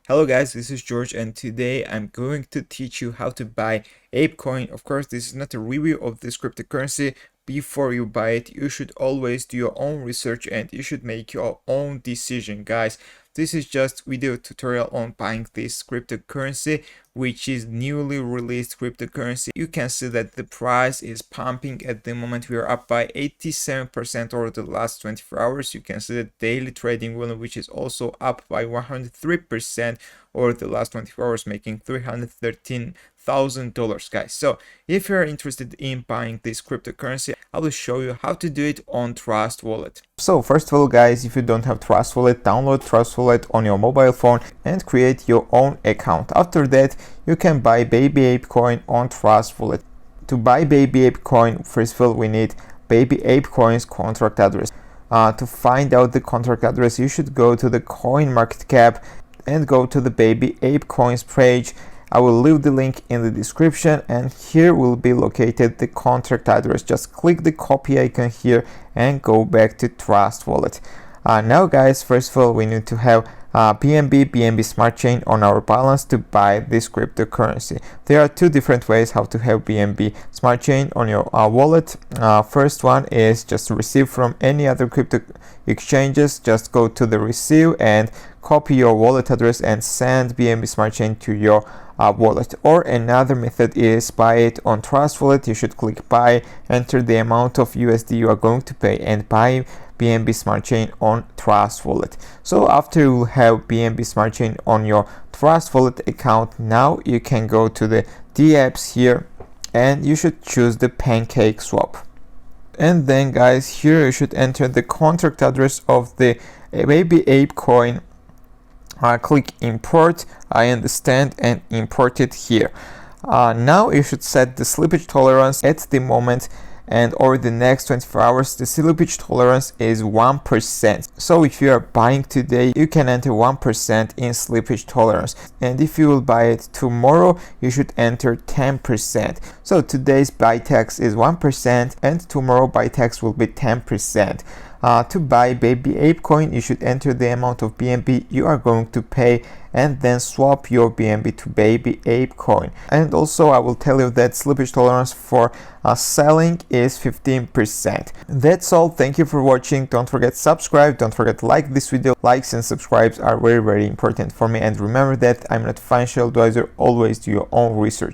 Hello guys, this is George and today I'm going to teach you how to buy ApeCoin. Of course, this is not a review of this cryptocurrency. Before you buy it, you should always do your own research and you should make your own decision, guys. This is just video tutorial on buying this cryptocurrency, which is newly released cryptocurrency. You can see that the price is pumping at the moment. We are up by 87% over the last 24 hours. You can see the daily trading volume, which is also up by 103% over the last 24 hours, making $313,000, guys. So if you're interested in buying this cryptocurrency, I will show you how to do it on Trust Wallet. So first of all, guys, if you don't have Trust Wallet, download Trust Wallet on your mobile phone and create your own account. After that, you can buy Babyape coin on Trust Wallet. To buy Babyape coin, first of all, we need Babyape coin's contract address. To find out the contract address, you should go to the CoinMarketCap and go to the Babyape coins page. I will leave the link in the description, and here will be located the contract address. Just click the copy icon here and go back to Trust Wallet. Now guys, first of all, we need to have BNB Smart Chain on our balance to buy this cryptocurrency. There are two different ways how to have BNB Smart Chain on your wallet. First one is just receive from any other crypto exchanges. Just go to the receive and copy your wallet address and send BNB Smart Chain to your wallet. Or another method is buy it on Trust Wallet. You should click buy, enter the amount of USD you are going to pay, and buy BNB Smart Chain on Trust Wallet. So after you have BNB Smart Chain on your Trust Wallet account, now you can go to the dApps here and you should choose the Pancakeswap. And then guys, here you should enter the contract address of the Babyape coin. Click import, I understand, and import it here. Now you should set the slippage tolerance at the moment, and over the next 24 hours the slippage tolerance is 1%. So if you are buying today, you can enter 1% in slippage tolerance, and if you will buy it tomorrow, you should enter 10%. So today's buy tax is 1% and tomorrow buy tax will be 10%. To buy Babyape coin, you should enter the amount of BNB you are going to pay and then swap your BNB to Babyape coin. And also I will tell you that slippage tolerance for selling is 15%. That's all. Thank you for watching. Don't forget subscribe. Don't forget to like this video. Likes and subscribes are very important for me. And remember that I'm not a financial advisor. Always do your own research.